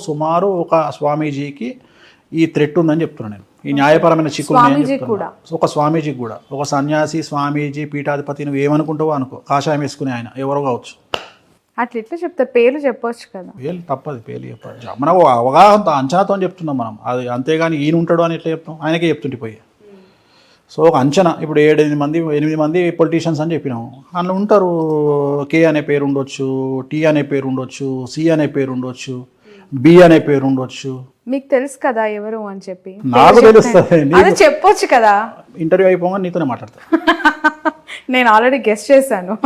సుమారు ఒక స్వామీజీకి ఈ థ్రెట్ ఉందని చెప్తున్నాను నేను. ఈ న్యాయపరమైన చిక్కులు ఒక స్వామీజీకి కూడా, ఒక సన్యాసి, స్వామీజీ, పీఠాధిపతి, నువ్వు ఏమనుకుంటావో అనుకో, కాషాయం వేసుకునే ఆయన ఎవరో కావచ్చు. అట్లా ఎట్లా చెప్తారు? పేర్లు చెప్పొచ్చు కదా. పేర్లు తప్పదు, పేర్లు చెప్పచ్చు. మనకు అవగాహనతో అంచనాతో చెప్తున్నాం మనం. అది అంతేగాని ఈయన ఉంటాడు అని ఎట్లా చెప్తాం? ఆయనకే చెప్తుంటే పోయి. సో ఒక అంచనా. ఇప్పుడు 8 మంది పొలిటీషియన్స్ అని చెప్పినాము. అందులో ఉంటారు. కే అనే పేరు ఉండొచ్చు, టీ అనే పేరు ఉండొచ్చు, సి అనే పేరు ఉండొచ్చు, బి అనే పేరు ఉండొచ్చు. మీకు తెలుసు కదా ఎవరు అని చెప్పి. నాకు తెలుస్తుంది, చెప్పొచ్చు కదా. ఇంటర్వ్యూ అయిపోగా నీతోనే మాట్లాడతా. నేను ఆల్రెడీ గెస్ట్ చేశాను.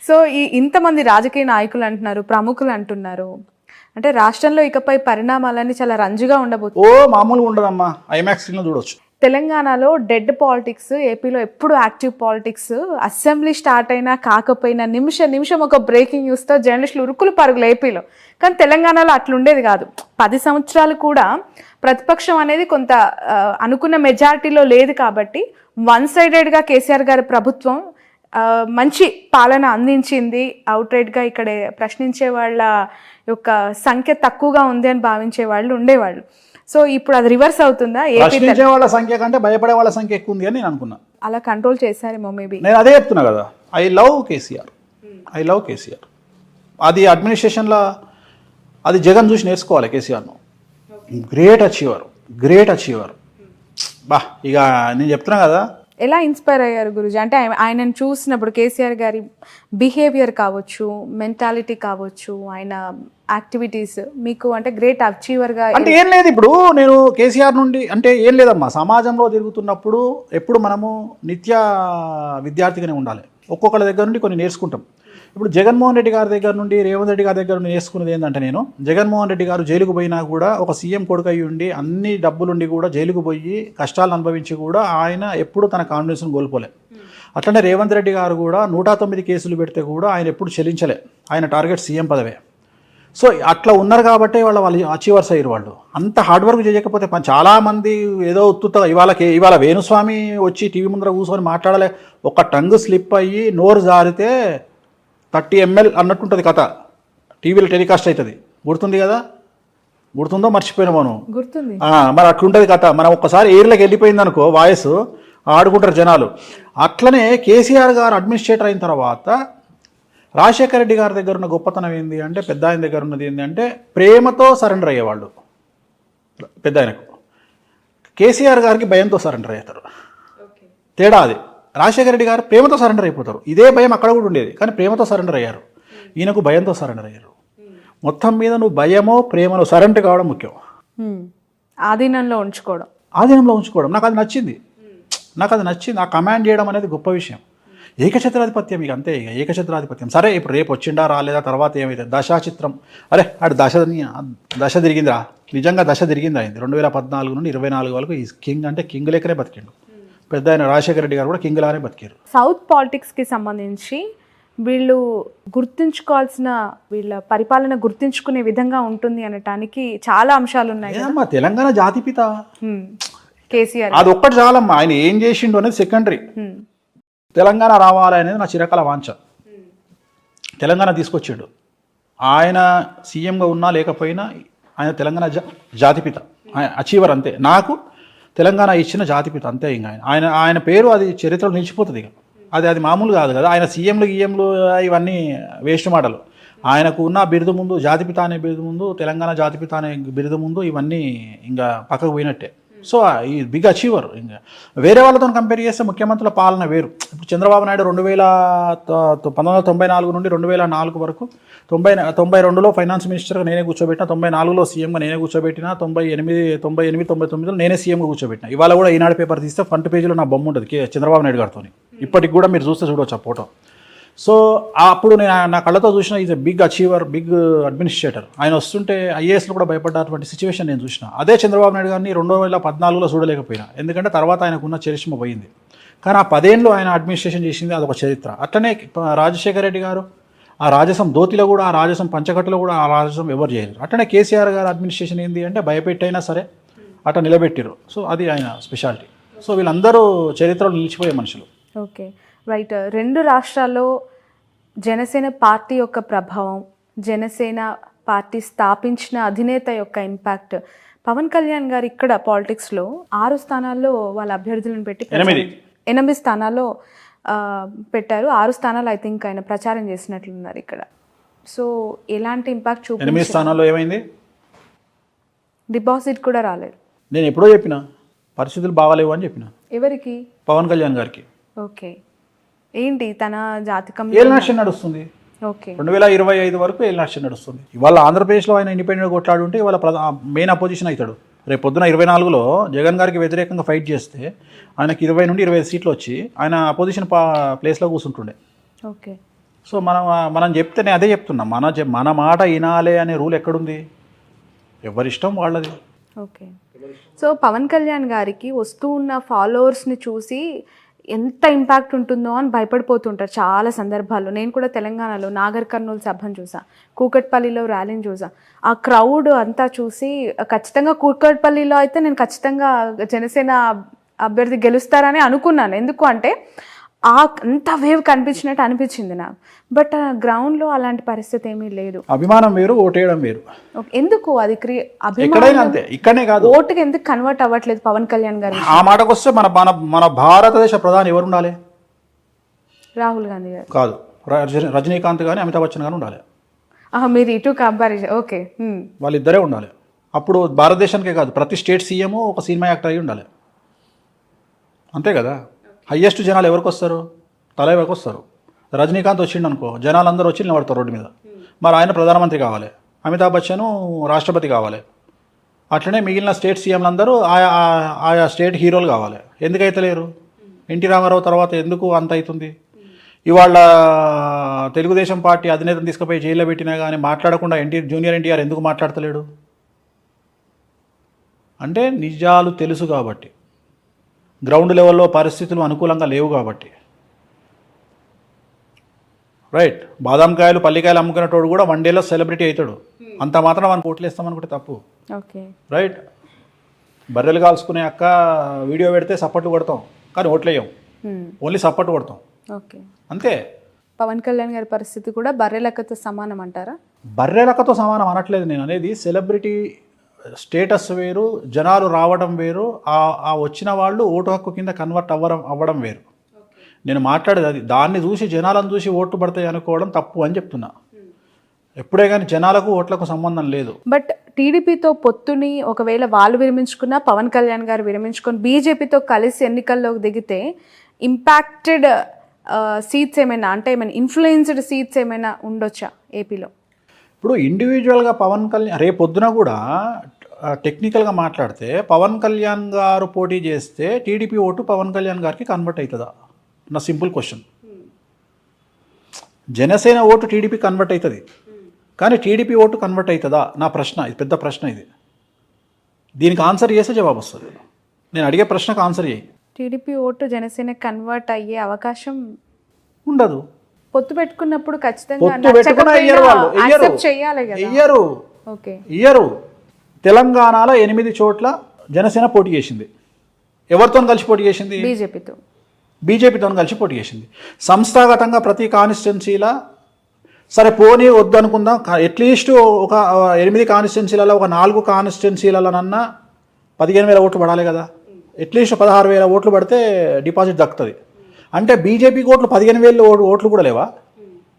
సో ఇంతమంది రాజకీయ నాయకులు అంటున్నారు, ప్రముఖులు అంటున్నారు, అంటే రాష్ట్రంలో ఇకపై పరిణామాలన్నీ చాలా రంజుగా ఉండబోతుంది. మామూలుగా ఉండదమ్మా, ఐమాక్స్ స్క్రీన్లో చూడొచ్చు. తెలంగాణలో డెడ్ పాలిటిక్స్, ఏపీలో ఎప్పుడు యాక్టివ్ పాలిటిక్స్. అసెంబ్లీ స్టార్ట్ అయినా కాకపోయినా నిమిషం ఒక బ్రేకింగ్ న్యూస్తో జర్నలిస్టులు ఉరుకులు పరుగులు ఏపీలో. కానీ తెలంగాణలో అట్లుండేది కాదు. 10 సంవత్సరాలు కూడా ప్రతిపక్షం అనేది కొంత అనుకున్న మెజారిటీలో లేదు కాబట్టి వన్ సైడెడ్గా కేసీఆర్ గారి ప్రభుత్వం మంచి పాలన అందించింది. అవుట్రైట్గా ఇక్కడ ప్రశ్నించే వాళ్ళ యొక్క సంఖ్య తక్కువగా ఉంది అని భావించే వాళ్ళు ఉండేవాళ్ళు. సో ఇప్పుడు అది రివర్స్ అవుతుందా? ప్రశ్నించే వాళ్ళ సంఖ్య కంటే భయపడే వాళ్ళ సంఖ్య ఎక్కువ ఉంది అని నేను అనుకున్నా. అలా కంట్రోల్ చేశారేమో మేబీ. నేను అదే చెప్తున్నా కదా, ఐ లవ్ కేసీఆర్. అది అడ్మినిస్ట్రేషన్లో అది జగన్ చూసి నేర్చుకోవాలి కేసీఆర్ను. Great achiever. బా, ఇక నేను చెప్తున్నా కదా. ఎలా ఇన్స్పైర్ అయ్యారు గురుజీ? అంటే ఆయనను చూసినప్పుడు కేసీఆర్ గారి బిహేవియర్ కావచ్చు, మెంటాలిటీ కావచ్చు, ఆయన యాక్టివిటీస్ మీకు అంటే గ్రేట్ అచీవర్గా అంటే ఏం లేదు. ఇప్పుడు నేను కేసీఆర్ నుండి అంటే ఏం లేదమ్మా, సమాజంలో తిరుగుతున్నప్పుడు ఎప్పుడు మనము నిత్య విద్యార్థిగానే ఉండాలి. ఒక్కొక్కళ్ళ దగ్గర నుండి కొన్ని నేర్చుకుంటాం. ఇప్పుడు జగన్మోహన్ రెడ్డి గారి దగ్గర నుండి, రేవంత్ రెడ్డి గారి దగ్గర నుండి నేర్చుకున్నది ఏంటంటే, నేను జగన్మోహన్ రెడ్డి గారు జైలుకు పోయినా కూడా, ఒక సీఎం కొడుకు అయ్యి ఉండి అన్ని డబ్బులుండి కూడా జైలుకు పోయి కష్టాలు అనుభవించి కూడా ఆయన ఎప్పుడు తన కాన్ఫిడెన్స్ను కోల్పోలే. అట్లనే రేవంత్ రెడ్డి గారు కూడా 109 కేసులు పెడితే కూడా ఆయన ఎప్పుడు చెల్లించలే. ఆయన టార్గెట్ సీఎం పదవే. సో అట్లా ఉన్నారు కాబట్టి వాళ్ళు అచీవర్స్ అయ్యారు. వాళ్ళు అంత హార్డ్ వర్క్ చేయకపోతే చాలామంది ఏదో ఉత్తుగా ఇవాళ వేణుస్వామి వచ్చి టీవీ ముందర కూర్చొని మాట్లాడలే, ఒక టంగ్ స్లిప్ అయ్యి నోరు జారితే 30 ml అన్నట్టుంటుంది కథ. టీవీలో టెలికాస్ట్ అవుతుంది. గుర్తుంది కదా? గుర్తుందో మర్చిపోయినా మనం. గుర్తుంది. మరి అట్లుంటుంది కథ. మనం ఒక్కసారి ఎయిర్లోకి వెళ్ళిపోయింది అనుకో, వాయిస్ ఆడుకుంటారు జనాలు. అట్లనే కేసీఆర్ గారు అడ్మినిస్ట్రేటర్ అయిన తర్వాత రాజశేఖర రెడ్డి గారి దగ్గర ఉన్న గొప్పతనం ఏంది అంటే, పెద్ద ఆయన దగ్గర ఉన్నది ఏంటి అంటే, ప్రేమతో సరెండర్ అయ్యేవాళ్ళు పెద్ద ఆయనకు. కేసీఆర్ గారికి భయంతో సరెండర్ అవుతారు. తేడా అది. రాజశేఖర రెడ్డి గారు ప్రేమతో సరెండర్ అయిపోతారు. ఇదే భయం అక్కడ కూడా ఉండేది, కానీ ప్రేమతో సరెండర్ అయ్యారు. ఈయనకు భయంతో సరెండర్ అయ్యారు. మొత్తం మీద నువ్వు భయమో ప్రేమలో సరెండర్ కావడం ముఖ్యం. ఆధీనంలో ఉంచుకోవడం. నాకు అది నచ్చింది. ఆ కమాండ్ చేయడం అనేది గొప్ప విషయం. ఏకఛత్రాధిపత్యం. ఇక అంతే, ఇక ఏకఛత్రాధిపత్యం. సరే, ఇప్పుడు రేపు వచ్చిండా రాలేదా, తర్వాత ఏమైతే దశాచిత్రం. అరే అటు దశ తిరిగిందిరా, నిజంగా దశ తిరిగింది. అయింది 2014 నుండి 24 వరకు. ఈ కింగ్ అంటే కింగ్ లెక్కనే బతికిండు. పెద్ద ఆయన రాజశేఖర రెడ్డి గారు కూడా కింగ్ లానే బతికారు. సౌత్ పాలిటిక్స్కి సంబంధించి వీళ్ళు గుర్తుంచుకోవాల్సిన, వీళ్ళ పరిపాలన గుర్తుంచుకునే విధంగా ఉంటుంది అనటానికి చాలా అంశాలు ఉన్నాయి. తెలంగాణ జాతిపిత కేసీఆర్, అది ఒక్కటి చాలమ్మా. ఆయన ఏం చేసిండు అనేది సెకండరీ. తెలంగాణ రావాలి అనేది నా చిరకాల వాంఛ. తెలంగాణ తీసుకొచ్చిండు. ఆయన సీఎంగా ఉన్నా లేకపోయినా ఆయన తెలంగాణ జాతిపిత, అచీవర్ అంతే. నాకు తెలంగాణ ఇచ్చిన జాతిపిత అంతే. ఇంకా ఆయన పేరు అది చరిత్రలో నిలిచిపోతుంది. ఇక అది మామూలు కాదు కదా. ఆయన సీఎంలు ఇవన్నీ వేస్ట్ మాటలు. ఆయనకు ఉన్న బిరుదు ముందు, జాతిపిత అనే బిరుదు ముందు, తెలంగాణ జాతిపిత అనే బిరుదు ముందు ఇవన్నీ ఇంకా పక్కకు పోయినట్టే. సో ఈ బిగ్ అచీవర్. ఇంకా వేరే వాళ్ళతో కంపేర్ చేస్తే ముఖ్యమంత్రుల పాలన వేరు. ఇప్పుడు చంద్రబాబు నాయుడు 1994 నుండి 2004 వరకు, 92లో ఫైనాన్స్ మినిస్టర్గా నేనే కూర్చోబెట్టిన, 94లో సీఎంగా నేనే కూర్చోబెట్టిన, 98, 99లో నేనే సీఎంగా కూర్చోబెట్టిన. ఇవాళ కూడా ఈనాడు పేపర్ తీస్తే ఫ్రంట్ పేజీలో నా బొమ్మ ఉంటుంది చంద్రబాబు నాయుడు గారితో. ఇప్పటికి కూడా మీరు చూడవచ్చు ఆ ఫోటో. సో అప్పుడు నేను నా కళ్ళతో చూసిన is a big achiever, big administrator. ఆయన వస్తుంటే ఐఏఎస్లో కూడా భయపడ్డటువంటి సిచ్యువేషన్ నేను చూసిన. అదే చంద్రబాబు నాయుడు గారిని 2014లో చూడలేకపోయినా, ఎందుకంటే తర్వాత ఆయనకున్న చరిష్మ పోయింది. కానీ ఆ 10 ఏళ్ళు ఆయన అడ్మినిస్ట్రేషన్ చేసింది, అదొక చరిత్ర. అట్లనే రాజశేఖర రెడ్డి గారు ఆ రాజసం ధోతిలో కూడా, ఆ రాజసం పంచకట్టులో కూడా ఆ రాజసం ఎవరు చేయలేరు. అట్లనే కేసీఆర్ గారు అడ్మినిస్ట్రేషన్ ఏంటి అంటే, భయపెట్టైనా సరే అట్లా నిలబెట్టారు. సో అది ఆయన స్పెషాలిటీ. సో వీళ్ళందరూ చరిత్రలో నిలిచిపోయే మనుషులు. Okay, right. 2 రాష్ట్రాల్లో జనసేన పార్టీ యొక్క ప్రభావం, జనసేన పార్టీ స్థాపించిన అధినేత యొక్క ఇంపాక్ట్. పవన్ కళ్యాణ్ గారు ఇక్కడ పాలిటిక్స్లో 6 స్థానాల్లో వాళ్ళ అభ్యర్థులను పెట్టి 8 స్థానాల్లో పెట్టారు. 6 స్థానాలు ఐ థింక్ ఆయన ప్రచారం చేసినట్లున్నారు ఇక్కడ. సో ఎలాంటి ఇంపాక్ట్ 8 స్థానాల్లో ఏమైంది? డిపాజిట్ కూడా రాలేదు. నేను ఎప్పుడో చెప్పిన పరిస్థితులు బాగాలేవు అని చెప్పిన. ఎవరికి? పవన్ కళ్యాణ్ గారికి. ఓకే, ఏంటి తన జాతకం? ఏలినాశం నడుస్తుంది. ఓకే, 2025 వరకు ఏలినాశం నడుస్తుంది. ఇవాళ ఆంధ్రప్రదేశ్లో ఆయన ఇండిపెండెంట్ కొట్లాడుంటే ఇవాళ మెయిన్ అపోజిషన్ అవుతాడు. రేపు పొద్దున 24లో జగన్ గారికి వ్యతిరేకంగా ఫైట్ చేస్తే ఆయనకి 20 నుండి 25 సీట్లు వచ్చి ఆయన అపోజిషన్ ప్లేస్లో కూర్చుంటుండే. ఓకే, సో మనం చెప్తే నేను అదే చెప్తున్నా, మన మాట వినాలే అనే రూల్ ఎక్కడుంది? ఎవరిష్టం వాళ్ళది. ఓకే. సో పవన్ కళ్యాణ్ గారికి వస్తూ ఉన్న ఫాలోవర్స్ని చూసి ఎంత ఇంపాక్ట్ ఉంటుందో అని భయపడిపోతుంటారు చాలా సందర్భాల్లో. నేను కూడా తెలంగాణలో నాగర్ కర్నూలు సభను చూసా, కూకట్పల్లిలో ర్యాలీని చూసా. ఆ క్రౌడ్ అంతా చూసి ఖచ్చితంగా కూకట్పల్లిలో అయితే నేను ఖచ్చితంగా జనసేన అభ్యర్థి గెలుస్తారని అనుకున్నాను. ఎందుకు అంటే అంత వేవ్ కనిపించినట్టు అనిపించింది నాకు. బట్ గ్రౌండ్లో అలాంటి పరిస్థితి ఏమీ లేదు. అభిమానం వేరు, ఓటేయడం వేరు. ఎందుకు అది ఎక్కడైనా అంతే, ఇక్కడనే కాదు. ఓటుకి ఎందుకు కన్వర్ట్ అవ్వట్లేదు పవన్ కళ్యాణ్ గారు? ఆ మాటకు వస్తే మన భారతదేశ ప్రధాని ఎవరు ఉండాలి? రాహుల్ గాంధీ గారు కాదు, రజనీకాంత్ కానీ అమితాబ్ బచ్చన్ కానీ ఉండాలి. మీరు ఇటు కంపారిజన్. ఓకే, వాళ్ళిద్దరే ఉండాలి. అప్పుడు భారతదేశానికే కాదు, ప్రతి స్టేట్ సీఎం ఒక సినిమా యాక్టర్ అయి ఉండాలి. అంతే కదా. హయ్యెస్ట్ జనాలు ఎవరికి వస్తారు? తలైవకి వస్తారు. రజనీకాంత్ వచ్చిండు అనుకో, జనాలందరూ వచ్చి నిలబడతారు రోడ్డు మీద. మరి ఆయన ప్రధానమంత్రి కావాలి, అమితాబ్ బచ్చన్ రాష్ట్రపతి కావాలి. అట్లనే మిగిలిన స్టేట్ సీఎంలందరూ ఆయా స్టేట్ హీరోలు కావాలి. ఎందుకైతే లేరు? ఎన్టీ రామారావు తర్వాత ఎందుకు అంత అవుతుంది? ఇవాళ తెలుగుదేశం పార్టీ అధినేతను తీసుకుపోయి జైల్లో పెట్టినా కానీ మాట్లాడకుండా జూనియర్ ఎన్టీఆర్ ఎందుకు మాట్లాడతలేడు? అంటే నిజాలు తెలుసు కాబట్టి, గ్రౌండ్ లెవెల్లో పరిస్థితులు అనుకూలంగా లేవు కాబట్టి. రైట్. బాదాంకాయలు పల్లికాయలు అమ్ముకునేటోడు కూడా 1 డేలో సెలబ్రిటీ అవుతాడు. అంత మాత్రం మనకు ఓట్లు వేస్తామనుకుంటే తప్పు. Okay, right. బర్రెలు కాల్చుకునే అక్క వీడియో పెడితే సపోర్ట్ కొడతాం కానీ ఓట్లు వేయం, ఓన్లీ సపోర్ట్ కొడతాం. ఓకే, అంతే. పవన్ కళ్యాణ్ గారి పరిస్థితి కూడా బర్రె లెక్కతో సమానం అంటారా? బర్రె లెక్కతో సమానం అనట్లేదు నేను. అనేది సెలబ్రిటీ స్టేటస్ వేరు, జనాలు రావడం వేరు, ఆ వచ్చిన వాళ్ళు ఓటు హక్కు కింద కన్వర్ట్ అవ్వడం వేరు. నేను మాట్లాడేది అది. దాన్ని చూసి జనాలను చూసి ఓట్లు పడతాయి అనుకోవడం తప్పు అని చెప్తున్నా. ఎప్పుడే కానీ జనాలకు ఓట్లకు సంబంధం లేదు. బట్ టీడీపీతో పొత్తుని ఒకవేళ వాళ్ళు విరమించుకున్నా, పవన్ కళ్యాణ్ గారు విరమించుకొని బీజేపీతో కలిసి ఎన్నికల్లోకి దిగితే ఇంపాక్టెడ్ సీట్స్ ఏమైనా, అంటే ఏమైనా ఇన్ఫ్లుయెన్స్డ్ సీట్స్ ఏమైనా ఉండొచ్చా ఏపీలో? ఇప్పుడు ఇండివిజువల్గా పవన్ కళ్యాణ్ రేపు పొద్దున కూడా టెక్నికల్గా మాట్లాడితే పవన్ కళ్యాణ్ గారు పోటీ చేస్తే టీడీపీ ఓటు పవన్ కళ్యాణ్ గారికి కన్వర్ట్ అవుతుందా? నా simple question. Janasena vote TDP convert అవుతుంది, కానీ టీడీపీ ఓటు కన్వర్ట్ అవుతుందా? నా ప్రశ్న ఇది, పెద్ద ప్రశ్న ఇది. దీనికి ఆన్సర్ చేస్తే జవాబు వస్తుంది. నేను అడిగే ప్రశ్నకు ఆన్సర్ చేయి. టీడీపీ ఓటు జనసేన కన్వర్ట్ అయ్యే అవకాశం ఉండదు. పొత్తు పెట్టుకున్నప్పుడు ఖచ్చితంగా పొత్తు పెట్టుకున్న ఇయ్యరు. తెలంగాణలో 8 చోట్ల జనసేన పోటీ చేసింది. ఎవరితో కలిసి పోటీ చేసింది? బీజేపీతో కలిసి పోటీ చేసింది. సంస్థాగతంగా ప్రతి కాన్స్టిట్యున్సీలా సరే పోనీ వద్దు అనుకుందాం, అట్లీస్ట్ ఒక 8 కాన్స్టిట్యున్సీలలో ఒక 4 కాన్స్టిట్యున్సీలలోనన్నా 15,000 ఓట్లు పడాలి కదా. అట్లీస్ట్ 16,000 ఓట్లు పడితే డిపాజిట్ దక్కుతుంది. అంటే బీజేపీకి ఓట్లు 15,000 ఓట్లు కూడా లేవా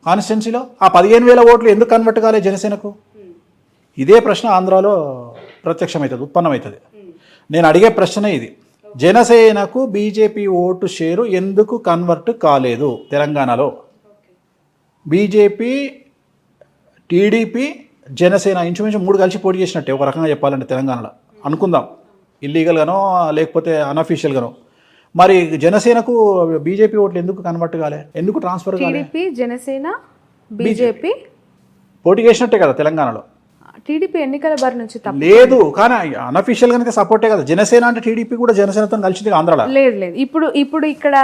కాన్స్టిట్యున్సీలో? ఆ 15,000 ఓట్లు ఎందుకు కన్వర్ట్ కాలే జనసేనకు? ఇదే ప్రశ్న ఆంధ్రాలో ప్రత్యక్షమవుతుంది, ఉత్పన్నమవుతుంది. నేను అడిగే ప్రశ్నే ఇది. జనసేనకు బీజేపీ ఓటు షేరు ఎందుకు కన్వర్ట్ కాలేదు తెలంగాణలో? బీజేపీ, టీడీపీ, జనసేన ఇంచుమించు 3 కలిసి పోటీ చేసినట్టే ఒక రకంగా చెప్పాలంటే తెలంగాణలో అనుకుందాం, ఇల్లీగల్గానో లేకపోతే అన్అఫీషియల్గానో. మరి జనసేనకు బీజేపీ ఓట్లు ఎందుకు కన్వర్ట్ కాలే? ఎందుకు ట్రాన్స్ఫర్ కాలే? టీడీపీ, జనసేన, బీజేపీ పోటీ చేసినట్టే కదా తెలంగాణలో. టీడీపీ ఎన్నికల బారి నుంచి లేదు, కానీ అన్అఫీషియల్ గానే సపోర్టే కదా. జనసేన అంటే టీడీపీ కూడా జనసేనతో కలిసింది ఆంధ్రాలో. లేదు. ఇప్పుడు ఇక్కడ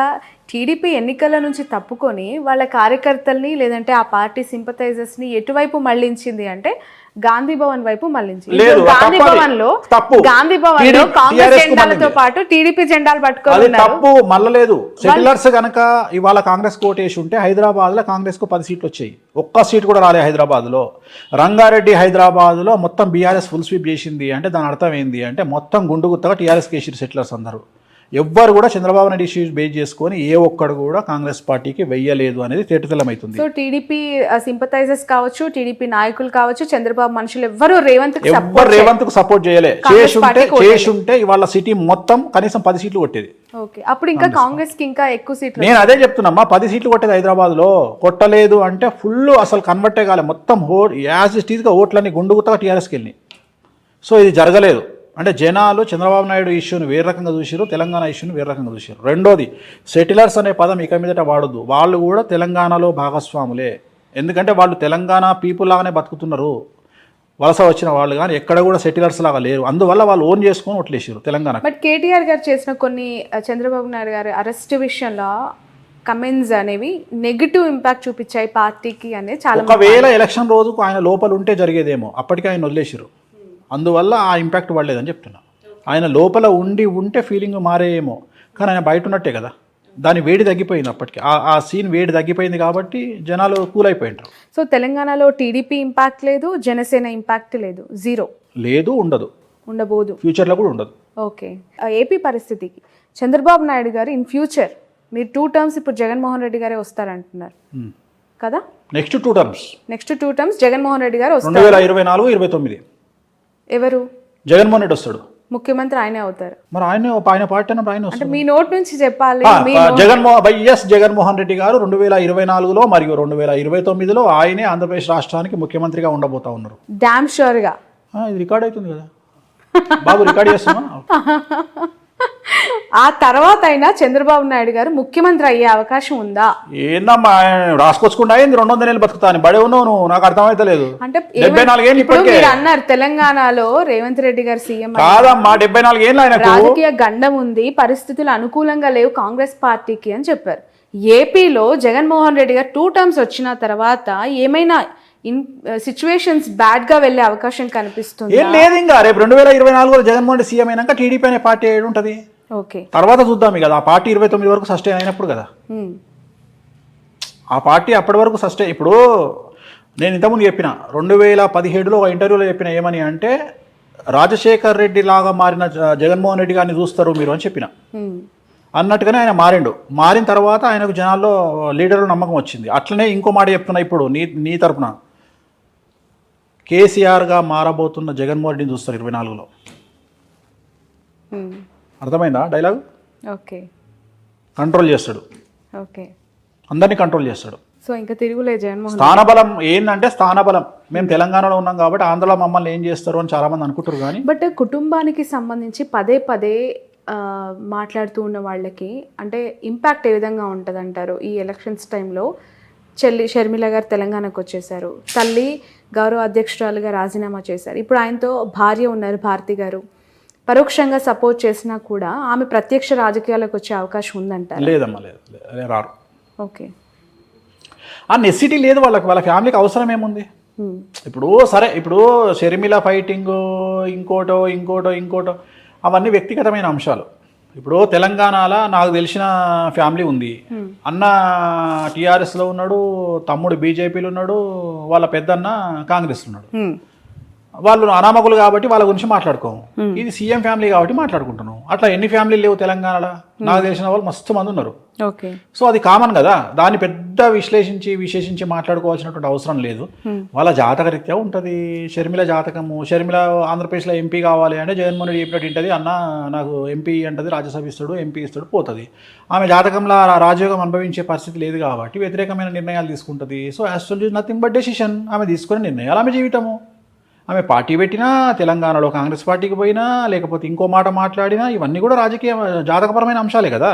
టీడీపీ ఎన్నికల నుంచి తప్పుకొని వాళ్ళ కార్యకర్తల్ని లేదంటే ఆ పార్టీ సింపథైజర్స్ని ఎటువైపు మళ్లించింది అంటే గాంధీ భవన్ వైపు మళ్ళించి లేదు, గాంధీ తప్పు అది. భవన్ లో తప్పు. గాంధీ భవన్ లో TRS కాంగ్రెస్ కు జెండాలతో మళ్ళింది. పాటు టీడీపీ జెండాలు పట్టుకొని అది ఉన్నారు. తప్పు మళ్ళలేదు. సెటిలర్స్ గనక ఇవాళ కాంగ్రెస్ కోటేసి ఉంటే హైదరాబాద్ లో కాంగ్రెస్ కు 10 సీట్లు వచ్చాయి. ఒక్క సీట్ కూడా రాలే హైదరాబాద్ లో. రంగారెడ్డి హైదరాబాద్ లో మొత్తం బీఆర్ఎస్ ఫుల్ స్వీప్ చేసింది అంటే దాని అర్థం ఏంది అంటే మొత్తం గుండు గుత్తగా టీఆర్ఎస్ కేసీఆర్ సెటిలర్స్ అందరూ. ఎవ్వరు కూడా చంద్రబాబు నాయుడు ఇష్యూస్ బేస్ చేసుకొని ఏ ఒక్కడు కూడా కాంగ్రెస్ పార్టీకి వెయ్యలేదు అనేది తేటతెల్లమవుతుంది. సో టీడీపీ సింపథైజర్స్ కావచ్చు, టీడీపీ నాయకులు కావచ్చు, చంద్రబాబు మనుషులు ఎవ్వరు రేవంత్ కు సపోర్ట్ చేయలే. చేసుంటే ఇవాళ సిటీ మొత్తం కనీసం 10 సీట్లు కొట్టేది. ఓకే, అప్పుడు ఇంకా కాంగ్రెస్ కి ఇంకా ఎక్కువ సీట్లు. నేను అదే చెప్తున్నామ్మా, 10 సీట్లు కొట్టేది హైదరాబాద్ లో. కొట్టలేదు అంటే ఫుల్ అసలు కన్వర్టే కాలే. మొత్తం యాజ్ ఇట్ ఈస్గా ఓట్లన్నీ గుండుగుతగా టీఆర్ఎస్కి వెళ్ళినాయి. సో ఇది జరగలేదు. అంటే జనాలు చంద్రబాబు నాయుడు ఇష్యూని వేరే రకంగా చూసారు, తెలంగాణ ఇష్యూని వేరే రకంగా చూసారు. రెండోది, సెటిలర్స్ అనే పదం ఇక మీదట వాడొద్దు. వాళ్ళు కూడా తెలంగాణలో భాగస్వాములే. ఎందుకంటే వాళ్ళు తెలంగాణ పీపుల్ లాగానే బతుకుతున్నారు. వలస వచ్చిన వాళ్ళు కానీ ఎక్కడ కూడా సెటిలర్స్ లాగా లేరు. అందువల్ల వాళ్ళు ఓన్ చేసుకొని ఓట్లేసారు తెలంగాణ. బట్ కేటీఆర్ గారు చేసిన కొన్ని చంద్రబాబు నాయుడు గారి అరెస్ట్ విషయంలో కమెంట్స్ అనేవి నెగిటివ్ ఇంపాక్ట్ చూపించాయి పార్టీకి అనేది చాలా. ఒకవేళ ఎలక్షన్ రోజుకు ఆయన లోపల ఉంటే జరిగేదేమో, అప్పటికే ఆయన వదిలేసారు. అందువల్ల ఆ ఇంపాక్ట్ పడలేదని చెప్తున్నా. ఆయన లోపల ఉంటే ఫీలింగ్ మారేమో, కానీ ఆయన బయట ఉన్నట్టే కదా. దాని వేడి తగ్గిపోయింది అప్పటికి. ఆ సీన్ వేడి తగ్గిపోయింది కాబట్టి జనాలు కూల్ అయిపోయింటారు. సో తెలంగాణలో టీడీపీ ఇంపాక్ట్ లేదు, జనసేన ఇంపాక్ట్ లేదు, జీరో లేదు, ఉండబోదు, ఫ్యూచర్లో కూడా ఉండదు. ఓకే, ఏపీ పరిస్థితికి చంద్రబాబు నాయుడు గారు ఇన్ ఫ్యూచర్ మీరు 2 టర్మ్స్ ఇప్పుడు జగన్మోహన్ రెడ్డి గారే వస్తారంటున్నారు కదా. నెక్స్ట్ 2 టర్మ్స్ జగన్మోహన్ రెడ్డి గారు వస్తారు. 2024-29 ఎవరు? జగన్మోహన్ రెడ్డి వస్తాడు, ముఖ్యమంత్రి ఆయనే అవుతారు. మరి ఆయన పార్టీ అన్నప్పుడు ఆయన అంటే మీ నోట్ నుంచి చెప్పాలి. జగన్మోహన్ రెడ్డి గారు 2024లో మరియు 2029లో ఆయనే ఆంధ్రప్రదేశ్ రాష్ట్రానికి ముఖ్యమంత్రిగా ఉండబోతా ఉన్నారు. డామ్ షూర్ గా. ఇది రికార్డ్ అవుతుంది కదా బాబు, రికార్డ్ చేస్తున్నా. ఆ తర్వాత అయినా చంద్రబాబు నాయుడు గారు ముఖ్యమంత్రి అయ్యే అవకాశం ఉందా? ఏందమ్మా రాసుకొచ్చుకుంటా, 200 ఏళ్ళు బతుకుతాను బడే ఉన్నావు నువ్వు, నాకు అర్థమైతలేదు. అంటే 74 ఏళ్ళు ఇప్పటికే అన్నారు తెలంగాణలో రేవంత్ రెడ్డి గారు సీఎం. కాదమ్మా, 74 ఏళ్ళు ఆయనకు రాజకీయ గండం ఉంది, పరిస్థితులు అనుకూలంగా లేవు కాంగ్రెస్ పార్టీకి అని చెప్పారు. ఏపీలో జగన్మోహన్ రెడ్డి గారు 2 టర్మ్స్ వచ్చిన తర్వాత ఏమైనా సిచ్యువేషన్స్ బ్యాడ్ గా వెళ్లే అవకాశం కనిపిస్తుంది? ఏం లేదు. ఇంకా రేపు 2024లో జగన్మోహన్ రెడ్డి సీఎం అయినాక టీడీపీ అనే పార్టీ ఏడు ఉంటుంది. ఓకే, తర్వాత చూద్దాం. కదా ఆ పార్టీ 29 వరకు సస్టైన్ అయినప్పుడు కదా ఆ పార్టీ అప్పటి వరకు సస్టైన్. ఇప్పుడు నేను ఇంతకుముందు చెప్పిన 2017లో ఒక ఇంటర్వ్యూలో చెప్పిన ఏమని అంటే, రాజశేఖర్ రెడ్డి లాగా మారిన జగన్మోహన్ రెడ్డి గారిని చూస్తారు మీరు అని చెప్పిన. అన్నట్టుగానే ఆయన మారిన తర్వాత ఆయనకు జనాల్లో లీడర్లు నమ్మకం వచ్చింది. అట్లనే ఇంకో మాట చెప్తున్నా ఇప్పుడు నీ తరపున, కేసీఆర్గా మారబోతున్న జగన్మోహన్ రెడ్డిని చూస్తారు 24లో. అర్థమైందా డైలాగ్? ఓకే, కంట్రోల్ చేస్తాడు, ఓకే, అందరినీ కంట్రోల్ చేస్తాడు. సో ఇంకా తిరుగులే జగన్మోహన్. స్థానబలం ఏంటంటే స్థానబలం. మేము తెలంగాణలో ఉన్నాం కాబట్టి ఆంధ్రలో మమ్మల్ని ఏం చేస్తారు అని చాలా మంది అనుకుంటారు. కానీ బట్ కుటుంబానికి సంబంధించి పదే మాట్లాడుతూ ఉన్న వాళ్ళకి అంటే ఇంపాక్ట్ ఏ విధంగా ఉంటుంది అంటారు? ఈ ఎలక్షన్స్ టైంలో చెల్లి షర్మిల గారు తెలంగాణకు వచ్చేసారు, తల్లి గౌరవ అధ్యక్షురాలుగా రాజీనామా చేశారు, ఇప్పుడు ఆయనతో భార్య ఉన్నారు భారతి గారు. పరోక్షంగా సపోర్ట్ చేసినా కూడా ఆమె ప్రత్యక్ష రాజకీయాలకు వచ్చే అవకాశం ఉందంటారు? లేదమ్మా, లేదు, రారు. ఓకే, ఆ నెసిటీ లేదు వాళ్ళకి. వాళ్ళ ఫ్యామిలీకి అవసరం ఏముంది? ఇప్పుడు సరే, ఇప్పుడు షర్మిల ఫైటింగ్ ఇంకోటో అవన్నీ వ్యక్తిగతమైన అంశాలు. ఇప్పుడు తెలంగాణలో నాకు తెలిసిన ఫ్యామిలీ ఉంది. అన్న టీఆర్ఎస్లో ఉన్నాడు, తమ్ముడు బీజేపీలో ఉన్నాడు, వాళ్ళ పెద్దన్న కాంగ్రెస్లో ఉన్నాడు. వాళ్ళు అనామకులు కాబట్టి వాళ్ళ గురించి మాట్లాడుకోము. ఇది సీఎం ఫ్యామిలీ కాబట్టి మాట్లాడుకుంటున్నాం. అట్లా ఎన్ని ఫ్యామిలీలు లేవు తెలంగాణలో? నాకు తెలిసిన వాళ్ళు మస్తు మంది ఉన్నారు. ఓకే, సో అది కామన్ కదా. దాన్ని పెద్ద విశ్లేషించి మాట్లాడుకోవాల్సినటువంటి అవసరం లేదు. వాళ్ళ జాతకరీత్యా ఉంటుంది. షర్మిల జాతకము, షర్మిల ఆంధ్రప్రదేశ్లో ఎంపీ కావాలి అంటే జగన్మోహన్ రెడ్డి చెప్పినట్టు ఉంటుంది. అన్న నాకు ఎంపీ అంటది, రాజ్యసభ ఇస్తాడు, ఎంపీ ఇస్తాడు, పోతుంది. ఆమె జాతకంలో రాజయోగం అనుభవించే పరిస్థితి లేదు కాబట్టి వ్యతిరేకమైన నిర్ణయాలు తీసుకుంటుంది. So actually nothing but decision. ఆమె తీసుకునే నిర్ణయాలు ఆమె జీవితము. ఆమె పార్టీ పెట్టినా, తెలంగాణలో కాంగ్రెస్ పార్టీకి పోయినా, లేకపోతే ఇంకో మాట మాట్లాడినా, ఇవన్నీ కూడా రాజకీయ జాతకపరమైన అంశాలే కదా.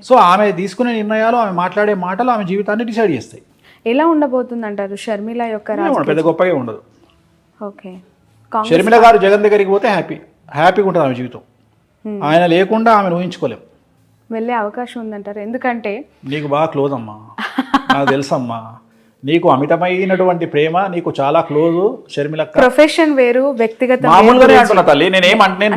సో ఆమె తీసుకునే నిర్ణయాలు, ఆమె మాట్లాడే మాటలు ఆమె జీవితాన్ని డిసైడ్ చేస్తాయి. ఎలా ఉండబోతుంది అంటారు షర్మిల యొక్క? పెద్ద గొప్పగా ఉండదు. ఓకే, షర్మిల గారు జగన్ దగ్గరికి పోతే హ్యాపీగా ఉంటుంది ఆమె జీవితం. ఆయన లేకుండా ఆమెను ఊహించుకోలేం. వెళ్ళే అవకాశం ఉందంటారు? ఎందుకంటే నీకు బాగా క్లోజ్ అమ్మా, నాకు తెలుసమ్మా. నీకు అమితమైనటువంటి ప్రేమ, నీకు చాలా క్లోజ్ షర్మిలక్క. ప్రొఫెషన్ వేరు, వ్యక్తిగత మామూలుగానే అంటున్నా తల్లి, నేను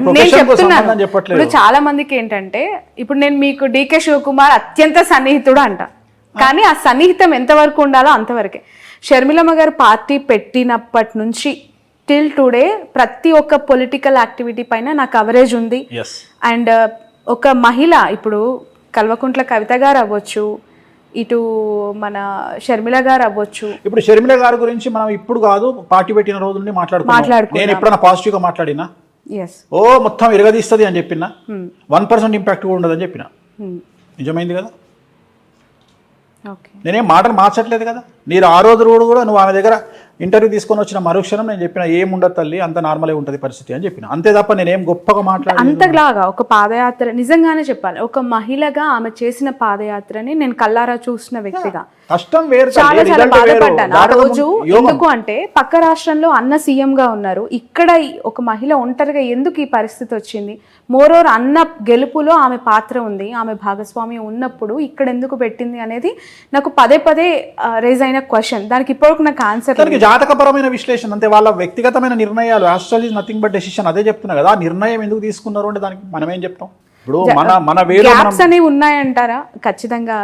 ప్రొఫెషన్ కు సంబంధం చెప్పట్లేదు. ఇప్పుడు చాలా మందికి ఏంటంటే, ఇప్పుడు నేను మీకు డీకే శివకుమార్ అత్యంత సన్నిహితుడు అంట, కానీ ఆ సన్నిహితం ఎంతవరకు ఉండాలో అంతవరకే. షర్మిలమ్మ గారు పార్టీ పెట్టినప్పటి నుంచి టిల్ టుడే ప్రతి ఒక్క పొలిటికల్ యాక్టివిటీ పైన నా కవరేజ్ ఉంది. అండ్ ఒక మహిళ, ఇప్పుడు కల్వకుంట్ల కవిత గారు అవ్వచ్చు, ఇటు మన షర్మిల గారు అవ్వచ్చు. ఇప్పుడు షర్మిల గారి గురించి మనం ఇప్పుడు కాదు, పార్టీ పెట్టిన రోజు నుండి మాట్లాడుకుంటున్నాం. నేను ఎప్పుడైనా పాజిటివ్ గా మాట్లాడినా, ఓ మొత్తం ఇరగదీస్తుంది అని చెప్పినా, 1% ఇంపాక్ట్ కూడా ఉండదని చెప్పిన, నిజమైంది కదా. నేనేం మాటలు మార్చట్లేదు కదా. మీరు ఆ రోజు కూడా నువ్వు ఆమె దగ్గర ఇంటర్వ్యూ తీసుకొని వచ్చిన మరుక్షణం నేను చెప్పిన ఏముండదు తల్లి, అంత నార్మలే ఉంటుంది పరిస్థితి అని చెప్పిన, అంతే తప్ప నేనేం గొప్పగా మాట్లాడాను. అంతలాగా ఒక పాదయాత్ర, నిజంగానే చెప్పాలి, ఒక మహిళగా ఆమె చేసిన పాదయాత్రని నేను కల్లారా చూసిన వ్యక్తిగా కష్టం వేరు, చాలా చాలా బాధపడ్డాను ఆ రోజు. ఎందుకు అంటే పక్క రాష్ట్రంలో అన్న సీఎం గా ఉన్నారు, ఇక్కడ ఒక మహిళ ఒంటరిగా ఎందుకు ఈ పరిస్థితి వచ్చింది? మోరోవర్ అన్న గెలుపులో ఆమె పాత్ర ఉంది, ఆమె భాగస్వామి ఉన్నప్పుడు ఇక్కడ ఎందుకు పెట్టింది అనేది నాకు పదే పదే రేజ్ అయిన క్వశ్చన్. దానికి ఇప్పటికి నాకు ఆన్సర్. జాతకపరమైన విశ్లేషణ అంతే, వాళ్ళ వ్యక్తిగతమైన నిర్ణయాలు. ఆస్ట్రాలజీ నథింగ్ బట్ డెసిషన్, అదే చెప్తున్నా కదా. ఆ నిర్ణయం ఎందుకు తీసుకున్నారు అంటే దానికి మనం ఏం చెప్తాం? ఇప్పుడు మన గ్యాప్స్ అనేవి ఉన్నాయంటారా? ఖచ్చితంగా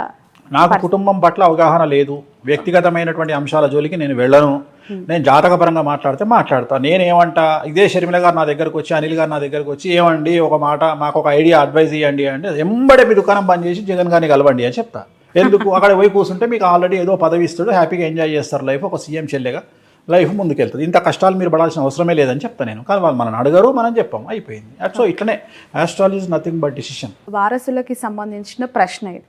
నాకు కుటుంబం పట్ల అవగాహన లేదు, వ్యక్తిగతమైనటువంటి అంశాల జోలికి నేను వెళ్ళను. నేను జాతకపరంగా మాట్లాడతా. నేనేమంటా, ఇదే షర్మిల గారు నా దగ్గరకు వచ్చి, అనిల్ గారు నా దగ్గరకు వచ్చి, ఏమండి ఒక మాట మాకు ఒక ఐడియా అడ్వైజ్ ఇవ్వండి అంటే, ఎంబడే మీ దుకాణం బంద్ చేసి జగన్ గారిని కలవండి అని చెప్తా. ఎందుకు? అక్కడ పోయి కూర్చుంటే మీకు ఆల్రెడీ ఏదో పదవి ఇస్తాడు, హ్యాపీగా ఎంజాయ్ చేస్తారు లైఫ్, ఒక సీఎం చెల్లెగా లైఫ్ ముందుకెళ్తుంది. ఇంత కష్టాలు మీరు పడాల్సిన అవసరమే లేదని చెప్తా నేను. కానీ వాళ్ళు మనం అడగరు, మనం చెప్పాం, అయిపోయింది. సో ఇట్లనే ఆస్ట్రాలజీ నథింగ్ బట్ డిసిషన్. వారసులకి సంబంధించిన ప్రశ్న ఇది.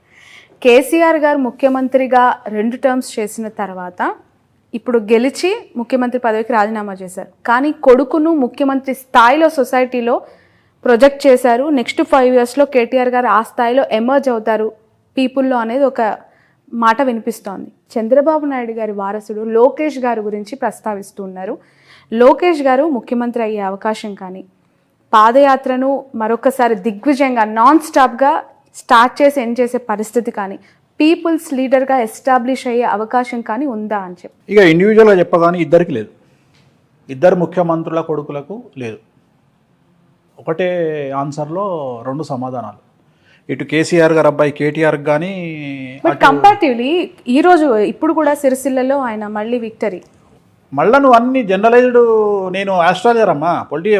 కేసీఆర్ గారు ముఖ్యమంత్రిగా 2 టర్మ్స్ చేసిన తర్వాత ఇప్పుడు గెలిచి ముఖ్యమంత్రి పదవికి రాజీనామా చేశారు, కానీ కొడుకును ముఖ్యమంత్రి స్థాయిలో సొసైటీలో ప్రొజెక్ట్ చేశారు. నెక్స్ట్ 5 yearsలో కేటీఆర్ గారు ఆ స్థాయిలో ఎమర్జ్ అవుతారు పీపుల్లో అనేది ఒక మాట వినిపిస్తోంది. చంద్రబాబు నాయుడు గారి వారసుడు లోకేష్ గారి గురించి ప్రస్తావిస్తూ ఉన్నారు. లోకేష్ గారు ముఖ్యమంత్రి అయ్యే అవకాశం కానీ, పాదయాత్రను మరొకసారి దిగ్విజయంగా నాన్ స్టాప్గా స్టార్ట్ చేసి ఎండ్ చేసే పరిస్థితి కానీ, పీపుల్స్ లీడర్గా ఎస్టాబ్లిష్ అయ్యే అవకాశం కానీ ఉందా అని చెప్పి. ఇక ఇండివిజువల్గా చెప్పగానే ఇద్దరికి లేదు, ఇద్దరు ముఖ్యమంత్రుల కొడుకులకు లేదు. ఒకటే ఆన్సర్లో 2 సమాధానాలు. ఇటు కేసీఆర్ గారు అబ్బాయి కేటీఆర్ కానీ, బట్ కంపారిటివ్లీ ఈరోజు ఇప్పుడు కూడా సిరిసిల్లలో ఆయన మళ్ళీ విక్టరీ. మళ్ళీ నువ్వు అన్ని జనరలైజ్డ్, నేను ఆస్ట్రాలజర్ అమ్మా,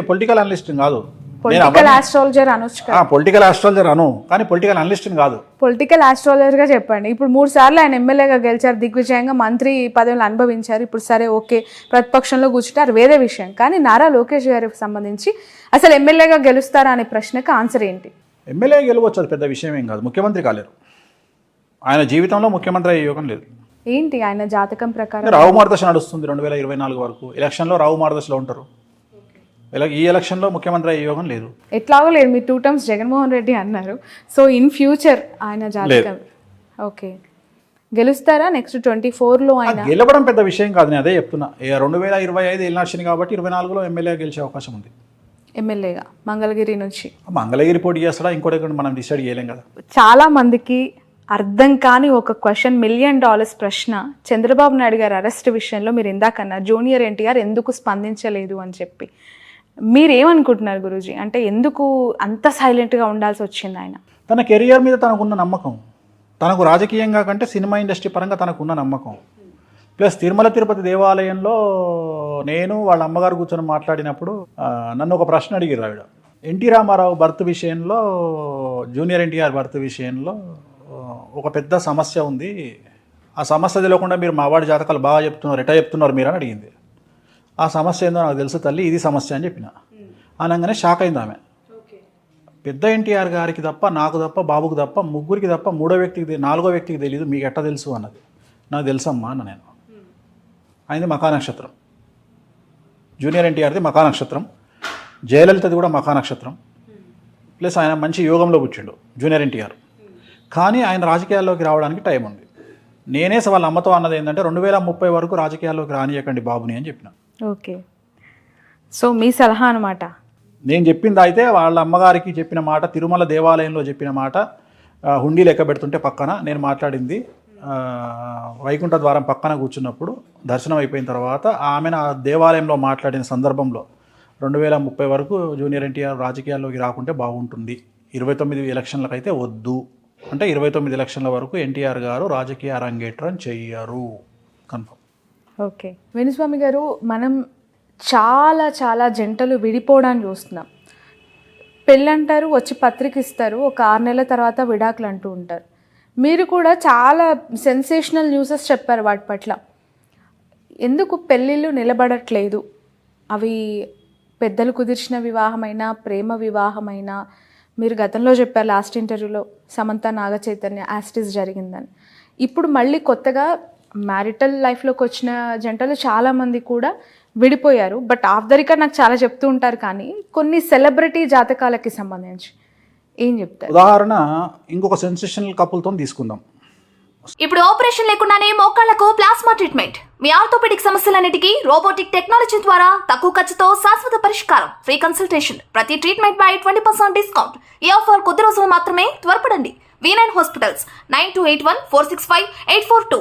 పొలిటికల్ అనలిస్ట్ కాదు. పొలిటికల్ ఆస్ట్రాలజర్ అనొచ్చు, పొలిటికల్ ఆస్ట్రాలజర్ అను, కానీ పొలిటికల్ అనలిస్ట్ కాదు. పొలిటికల్ ఆస్ట్రాలజర్ గా చెప్పండి. ఇప్పుడు 3 సార్లు ఆయన ఎమ్మెల్యేగా గెలిచారు, దిగ్విజయంగా మంత్రి పదవులు అనుభవించారు. ఇప్పుడు సరే ఓకే, ప్రతిపక్షంలో కూర్చుంటారు, వేరే విషయం. కానీ నారా లోకేష్ గారికి సంబంధించి అసలు ఎమ్మెల్యేగా గెలుస్తారా అనే ప్రశ్నకు ఆన్సర్ ఏంటి? ఎమ్మెల్యే గెలవచ్చు, అది పెద్ద విషయం ఏం కాదు. ముఖ్యమంత్రి కాలేరు, ఆయన జీవితంలో ముఖ్యమంత్రి అయ్యే యోగం లేదు. ఏంటి ఆయన జాతకం ప్రకారం? రావు మార్గదర్శ నడుస్తుంది 2024 వరకు. ఎలక్షన్లో రావు మార్గదర్శలో ఉంటారు. ఈ ఎలక్షన్లో ముఖ్యమంత్రి అయ్యే యోగం లేదు. ఎట్లాగో లేదు. మీరు 2 టర్మ్స్ జగన్మోహన్ రెడ్డి అన్నారు, సో ఇన్ ఫ్యూచర్ ఆయన జాతకం ఓకే గెలుస్తారా? నెక్స్ట్ 24లో ఆయన గెలవడం పెద్ద విషయం కాదు, నేను అదే చెప్తున్నా. 2025 ఎలక్షన్ కాబట్టి 24లో ఎమ్మెల్యే గెలిచే అవకాశం ఉంది. ఎమ్మెల్యేగా మంగళగిరి నుంచి. మంగళగిరి పోటీ చేస్తాడా ఇంకోటి మనం డిసైడ్ చేయలేం కదా. చాలా మందికి అర్థం కాని ఒక క్వశ్చన్, $1 million ప్రశ్న. చంద్రబాబు నాయుడు గారి అరెస్ట్ విషయంలో మీరు ఇందాకన్నా జూనియర్ ఎన్టీఆర్ ఎందుకు స్పందించలేదు అని చెప్పి, మీరేమనుకుంటున్నారు గురూజీ? అంటే ఎందుకు అంత సైలెంట్గా ఉండాల్సి వచ్చింది ఆయన? తన కెరియర్ మీద తనకున్న నమ్మకం, తనకు రాజకీయంగా కంటే సినిమా ఇండస్ట్రీ పరంగా తనకున్న నమ్మకం, ప్లస్ తిరుమల తిరుపతి దేవాలయంలో నేను వాళ్ళ అమ్మగారు కూర్చొని మాట్లాడినప్పుడు నన్ను ఒక ప్రశ్న అడిగారు ఆవిడ. ఎన్టీ రామారావు బర్త్ విషయంలో, జూనియర్ ఎన్టీఆర్ బర్త్ విషయంలో ఒక పెద్ద సమస్య ఉంది, ఆ సమస్య తెలియకుండా మీరు మావాడి జాతకాలు బాగా చెప్తున్నారు, ఎటా చెప్తున్నారు మీరు అని అడిగింది. ఆ సమస్య ఏందో నాకు తెలుసు తల్లి, ఇది సమస్య అని చెప్పిన. అనగానే షాక్ అయింది ఆమె. పెద్ద ఎన్టీఆర్ గారికి తప్ప, నాకు తప్ప, బాబుకి తప్ప, ముగ్గురికి తప్ప 4వ వ్యక్తికి తెలియదు, మీకు ఎట్లా తెలుసు అన్నది. నాకు తెలుసమ్మా అన్న నేను. ఆయనది మఖా నక్షత్రం, జూనియర్ ఎన్టీఆర్ది మఖా నక్షత్రం, జయలలితది కూడా మఖా నక్షత్రం, ప్లస్ ఆయన మంచి యోగంలో పుట్టిండు జూనియర్ ఎన్టీఆర్. కానీ ఆయన రాజకీయాల్లోకి రావడానికి టైం ఉంది. నేనే వాళ్ళ అమ్మతో అన్నది ఏంటంటే 2030 వరకు రాజకీయాల్లోకి రానియకండి బాబుని అని చెప్పిన. ఓకే, సో మీ సలహా అనమాట. నేను చెప్పింది అయితే వాళ్ళ అమ్మగారికి చెప్పిన మాట, తిరుమల దేవాలయంలో చెప్పిన మాట, హుండీ లెక్క పెడుతుంటే పక్కన నేను మాట్లాడింది వైకుంఠ ద్వారం పక్కన కూర్చున్నప్పుడు దర్శనం అయిపోయిన తర్వాత ఆమెను ఆ దేవాలయంలో మాట్లాడిన సందర్భంలో 2030 వరకు జూనియర్ ఎన్టీఆర్ రాజకీయాల్లోకి రాకుంటే బాగుంటుంది, 29 ఎలక్షన్లకైతే వద్దు అంటే 29 ఎలక్షన్ల వరకు ఎన్టీఆర్ గారు రాజకీయ అరంగేట్రం చెయ్యరు, కన్ఫర్మ్. ఓకే వేణుస్వామి గారు, మనం చాలా జంటలు విడిపోవడానికి చూస్తున్నాం. పెళ్ళంటారు, వచ్చి పత్రిక ఇస్తారు, ఒక 6 నెలల తర్వాత విడాకులు అంటూ ఉంటారు. మీరు కూడా చాలా సెన్సేషనల్ న్యూసెస్ చెప్పారు వాటి పట్ల. ఎందుకు పెళ్ళిళ్ళు నిలబడట్లేదు? అవి పెద్దలు కుదిర్చిన వివాహమైనా ప్రేమ వివాహమైనా, మీరు గతంలో చెప్పారు లాస్ట్ ఇంటర్వ్యూలో సమంత నాగచైతన్య యాస్టిస్ జరిగిందని. ఇప్పుడు మళ్ళీ కొత్తగా మ్యారిటల్ లైఫ్లోకి వచ్చిన జంటలు చాలామంది కూడా విడిపోయారు. బట్ ఆఫ్ ద రికార్డ్ నాకు చాలా చెప్తూ ఉంటారు, కానీ కొన్ని సెలబ్రిటీ జాతకాలకి సంబంధించి ఏం చెప్తారు? ఉదాహరణ ఇంకొక సెన్సేషనల్ కపుల్తో తీసుకుందాం. ఇప్పుడు ఆపరేషన్ లేకుండానే మోకాళ్లకు ప్లాస్మా ట్రీట్మెంట్, మీ ఆర్థోపెడిక్ సమస్యలన్నిటికీ రోబోటిక్ టెక్నాలజీ ద్వారా తక్కువ ఖర్చుతో శాశ్వత పరిష్కారం, ఫ్రీ కన్సల్టేషన్, ప్రతి ట్రీట్మెంట్ పై 20% డిస్కౌంట్. ఈ ఆఫర్ కొద్ది రోజులు మాత్రమే, త్వరపడండి. V9 hospitals 9281465842